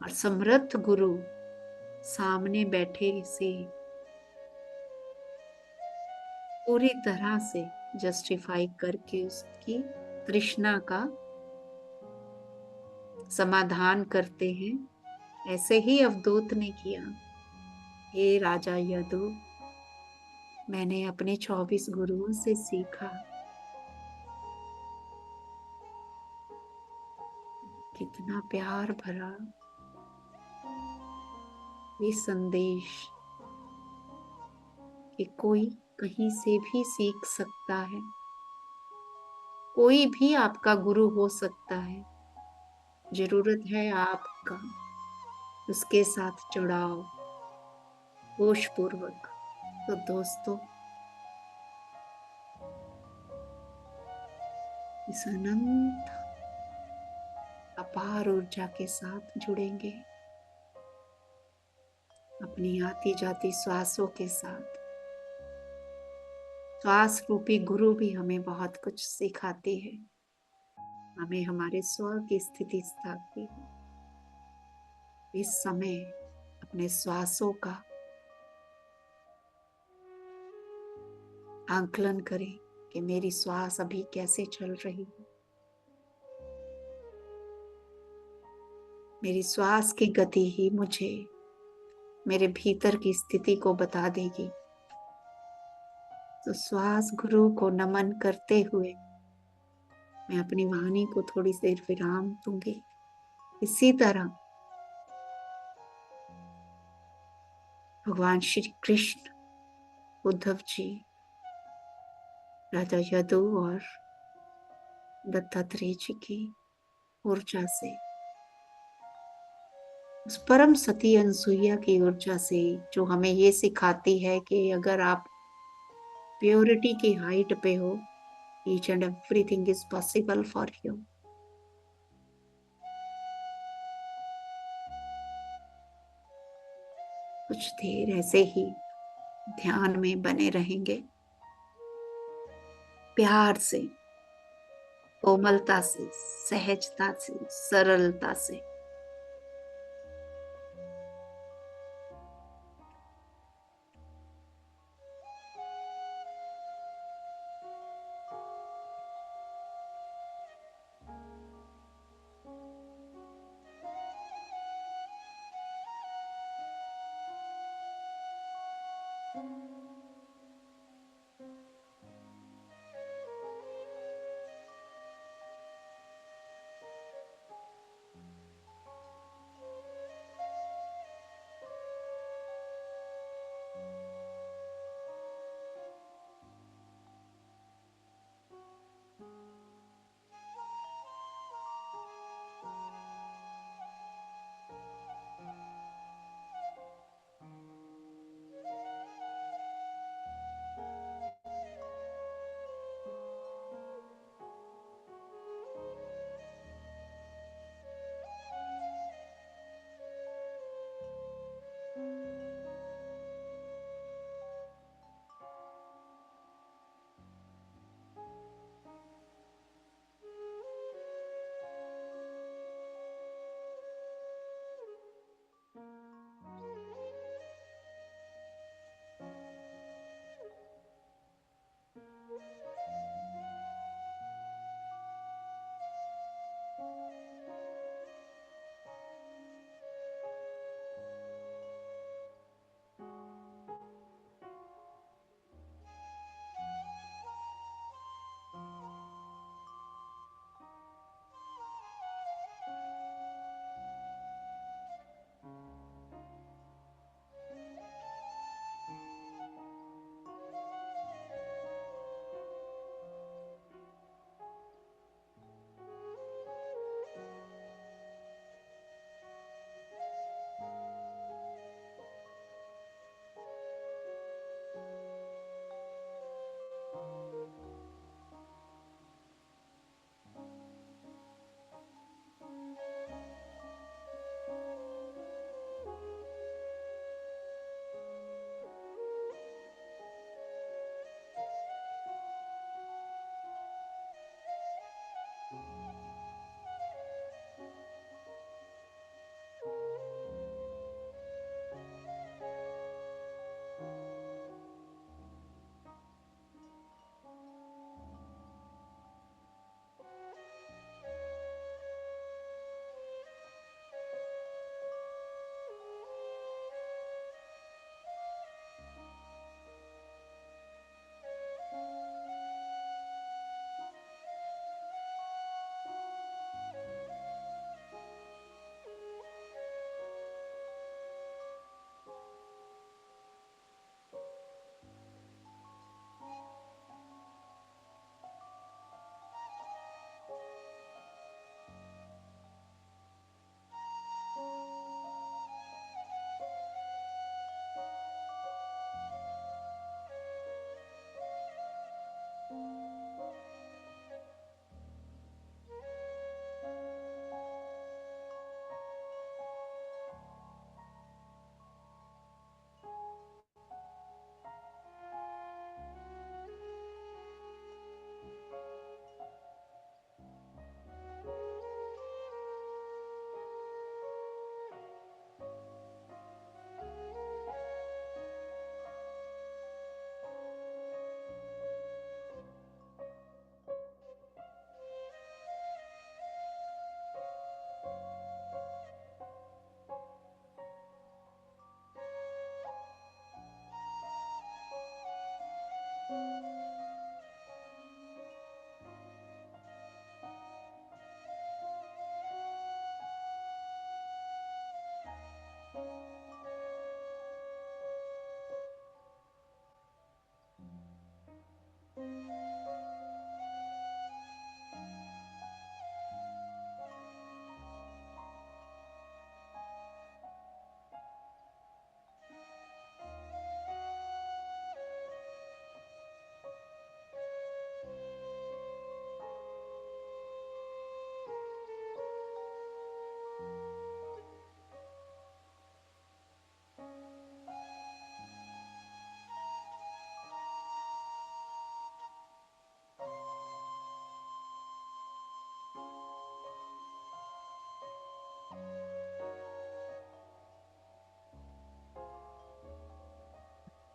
और समर्थ गुरु सामने बैठे से पूरी तरह से जस्टिफाई करके उसकी तृष्णा का समाधान करते हैं। ऐसे ही अवधूत ने किया। हे राजा यदु, मैंने अपने 24 गुरुओं से सीखा कितना प्यार भरा ये संदेश कि कोई कहीं से भी सीख सकता है, कोई भी आपका गुरु हो सकता है। जरूरत है आपका उसके साथ जुड़ाव होश पूर्वक। तो दोस्तों, इस अनंत अपार ऊर्जा के साथ जुड़ेंगे अपनी आती जाती श्वासों के साथ। श्वास रूपी गुरु भी हमें बहुत कुछ सिखाते हैं, हमें हमारे स्व की स्थिति स्थापती है। इस समय अपने श्वासों का आंकलन करें कि मेरी श्वास अभी कैसे चल रही है। मेरी श्वास की गति ही मुझे मेरे भीतर की स्थिति को बता देगी। तो श्वास गुरु को नमन करते हुए मैं अपनी वाणी को थोड़ी देर विराम दूंगी। इसी तरह भगवान श्री कृष्ण, उद्धव जी, राजा यदु और दत्तात्रेय जी की ऊर्जा से, उस परम सती अनसुईया की ऊर्जा से जो हमें ये सिखाती है कि अगर आप प्योरिटी की हाइट पे हो, each and everything is possible for you. कुछ देर ऐसे ही ध्यान में बने रहेंगे, प्यार से, कोमलता से, सहजता से, सरलता से।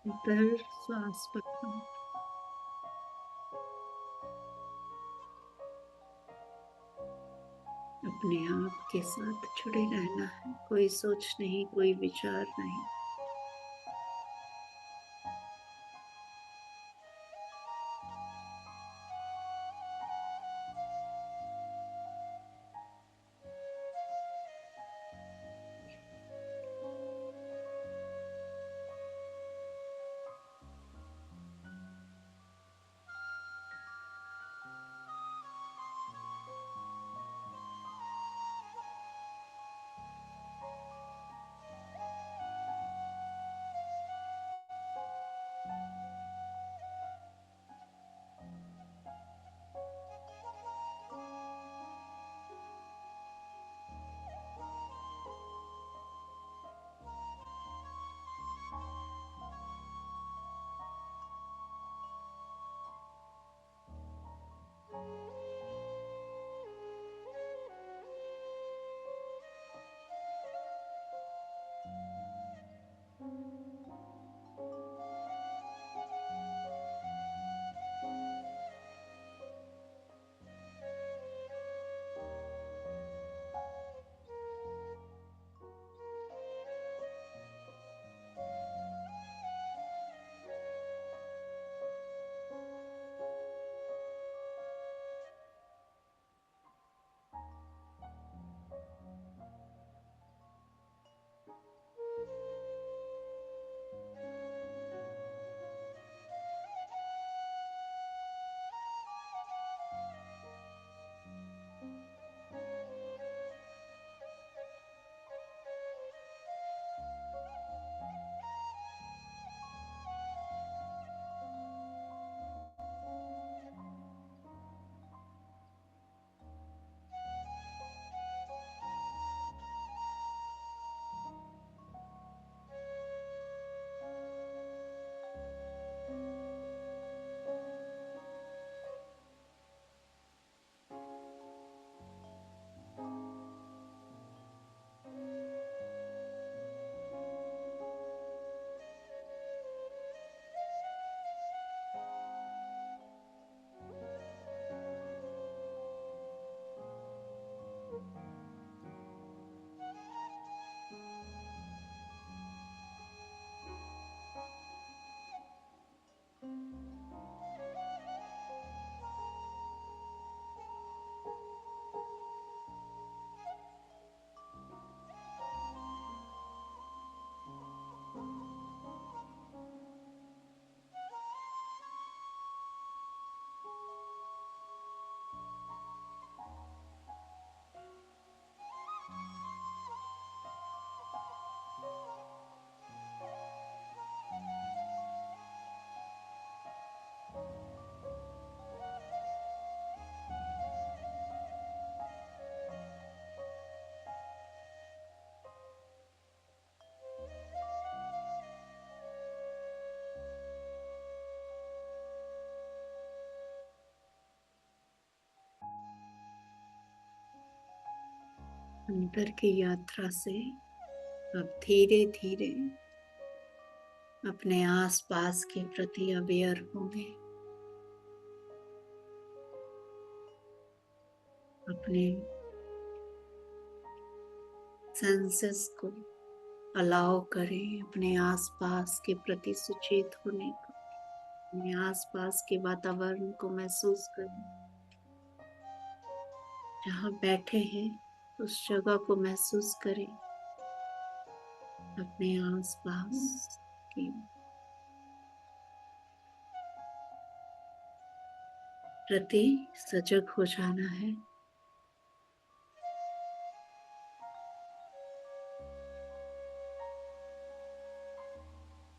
इधर श्वास पकड़ो। अपने आप के साथ जुड़े रहना है, कोई सोच नहीं, कोई विचार नहीं। अंदर की यात्रा से अब धीरे धीरे अपने आसपास के प्रति अवेयर होंगे। अपने सेंसेस को अलाउ करें अपने आसपास के प्रति सुचेत होने का। अपने आसपास के वातावरण को महसूस करें। जहाँ बैठे हैं उस जगह को महसूस करें। अपने आसपास के प्रति सजग हो जाना है।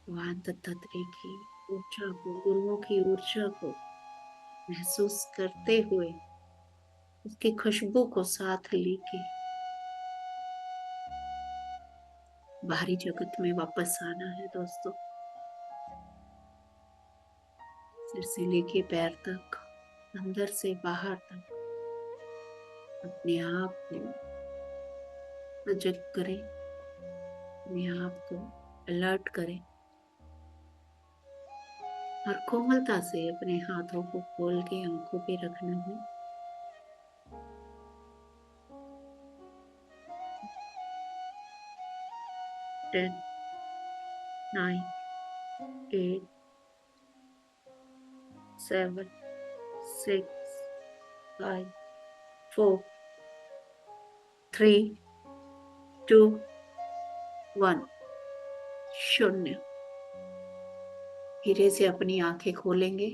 भगवान दत्तात्रेय की ऊर्जा को, गुरुओं की ऊर्जा को महसूस करते हुए उसकी खुशबू को साथ लेके बाहरी जगत में वापस आना है दोस्तों। सिर से लेके पैर तक, अंदर से बाहर तक अपने आप को सजग करें, अपने आप को अलर्ट करें। और कोमलता से अपने हाथों को खोल के आंखों पे रखना है। टेन, 9, 8, 7, 6, 5, 4, 3, 2, 1, शून्य। धीरे से अपनी आंखें खोलेंगे,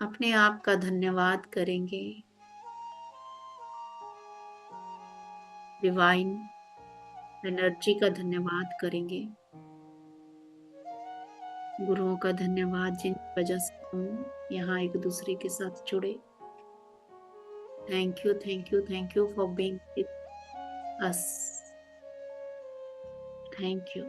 अपने आप का धन्यवाद करेंगे, डिवाइन एनर्जी का धन्यवाद करेंगे, गुरुओं का धन्यवाद जिनकी वजह से हम यहाँ एक दूसरे के साथ जुड़े। Thank you, thank you, thank you for being with us. Thank you.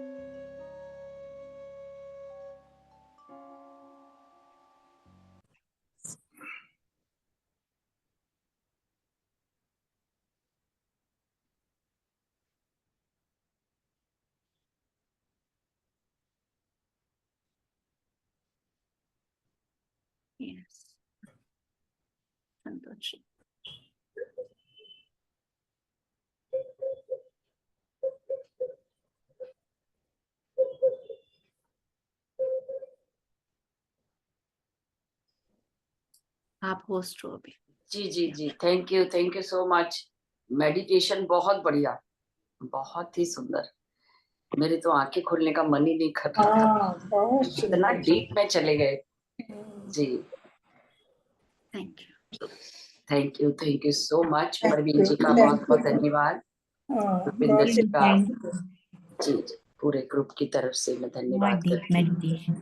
Yes, Santosh. आप होस्ट हो अभी। जी जी जी, thank you so much. Meditation बहुत बढ़िया, बहुत ही सुंदर। मेरे तो आंखें खोलने का मन ही नहीं कर रहा था, बहुत इतना सुंदर। डीप में चले गए। जी, thank you. Thank you so much. Praveen ji का बहुत बहुत धन्यवाद, रुपिंदर जी का। जी जी, पूरे ग्रुप की तरफ से मैं धन्यवाद डीप करती हूँ। मेडिटेशन,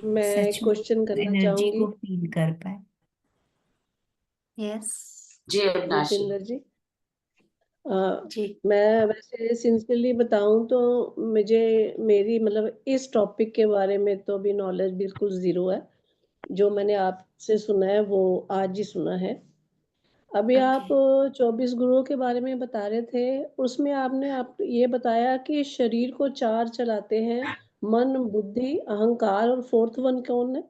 मैं सच में क्वेश्चन करना एनर्जी चाहूंगी को फील कर पाए। यस जी अविनाशी। रुपिंदर जी। जी। मैं वैसे सिंसियरली बताऊं तो मुझे मेरी मतलब इस टॉपिक के बारे में तो अभी नॉलेज बिल्कुल जीरो है। जो मैंने आपसे सुना है वो आज ही सुना है। अभी आप 24 गुरुओं के बारे में बता रहे थे, उसमें आपने आप ये बताया कि शरीर को 4 चलाते हैं, मन, बुद्धि, अहंकार, और फोर्थ वन कौन है?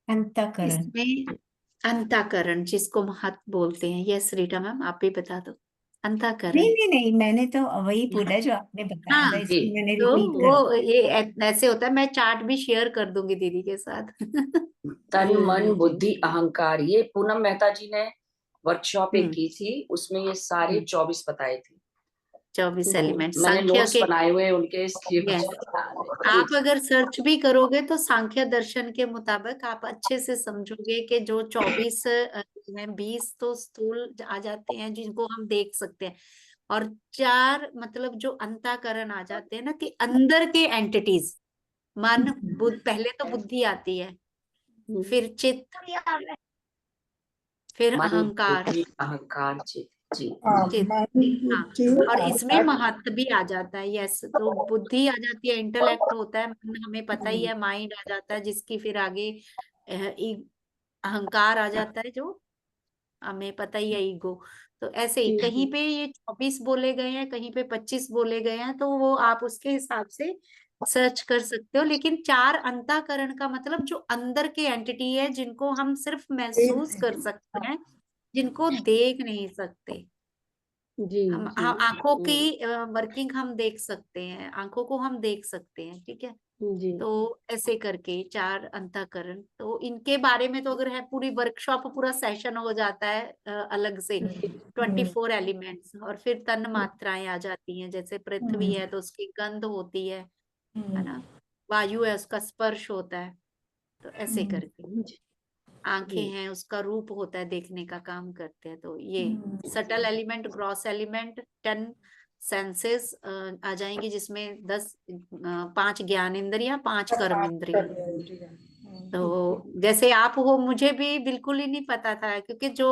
अंतःकरण। इसमें अंतःकरण जिसको महत्व बोलते हैं। यस रीटा मैम, आप भी बता दो। अंतःकरण। नहीं, मैंने तो वही बोला जो आपने बताया हाँ, था, इसलिए मैंने तो रिपीट कर वो ये ऐसे होता है। मैं चार्ट भी शेयर कर दूंगी दीदी के साथ। तन मन जी। बुद्धि अहंकार, ये पूनम मेहता जी ने वर्कशॉप एक हम्म। की थी, उसमें ये सारे 24 बताए थे। 24 एलिमेंट मैंने सांख्य नोट्स के। बनाए हुए उनके, इसलिए यस, जी आप अगर सर्च भी करोगे तो सांख्य दर्शन के मुताबिक आप अच्छे से समझोगे कि जो 24 में 20 तो स्थूल आ जाते हैं जिनको हम देख सकते हैं, और 4 मतलब जो अंतःकरण आ जाते हैं ना, कि अंदर के एंटिटीज। मन, पहले तो बुद्धि आती है, फिर चित्त, फिर मन अहंकार। बुद्धि अहंकार चित्त। जी चित्त, हाँ। और इसमें महत्व भी आ जाता है। यस, तो बुद्धि आ जाती है, इंटेलेक्ट होता है। मन हमें पता ही है, माइंड आ जाता है, जिसकी फिर आगे अहंकार आ जाता है, जो हमें पता ही है, ईगो। तो ऐसे ही कहीं पे ये 24 बोले गए हैं, कहीं पे 25 बोले गए हैं, तो वो आप उसके हिसाब से सर्च कर सकते हो। लेकिन 4 अंतःकरण का मतलब जो अंदर के एंटिटी है, जिनको हम सिर्फ महसूस कर सकते हैं, जिनको देख नहीं सकते। जी हम जी आंखों की वर्किंग हम देख सकते हैं, आंखों को हम देख सकते हैं, ठीक है। जी तो ऐसे करके 4 अंतःकरण, तो इनके बारे में तो अगर है पूरी वर्कशॉप, पूरा सेशन हो जाता है अलग से। 24 एलिमेंट्स, और फिर तन मात्राएं आ जाती हैं। जैसे पृथ्वी है तो उसकी गंध होती है ना। वायु है, उसका स्पर्श होता है। तो ऐसे करके आंखें हैं, उसका रूप होता है, देखने का काम करते हैं। तो ये subtle element, gross element, 10 senses आ जाएंगी, जिसमें 5 ज्ञान इंद्रियां, 5 कर्म इंद्रियां। तो जैसे आप हो, मुझे भी बिल्कुल ही नहीं पता था, क्योंकि जो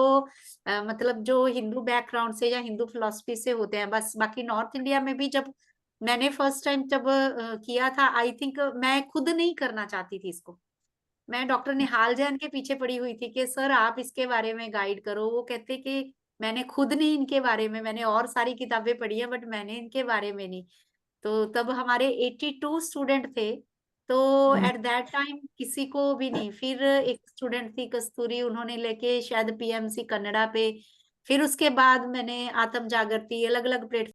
मतलब जो हिंदू बैकग्राउंड से या हिंदू फिलोसफी से होते हैं, बस। बाकी नॉर्थ इंडिया में भी जब मैंने फर्स्ट टाइम जब किया था, आई थिंक मैं खुद नहीं करना चाहती थी इसको। मैं डॉक्टर निहाल जैन के पीछे पड़ी हुई थी कि सर आप इसके बारे में गाइड करो। वो कहते कि मैंने खुद नहीं इनके बारे में, मैंने और सारी किताबें पढ़ी है, बट मैंने इनके बारे में नहीं। तो तब हमारे 82 स्टूडेंट थे, तो एट दैट टाइम किसी को भी नहीं। फिर एक स्टूडेंट थी कस्तूरी, उन्होंने लेके शायद पीएमसी कन्नड़ा पे, फिर उसके बाद मैंने आत्म जागृति अलग अलग प्लेटफॉर्म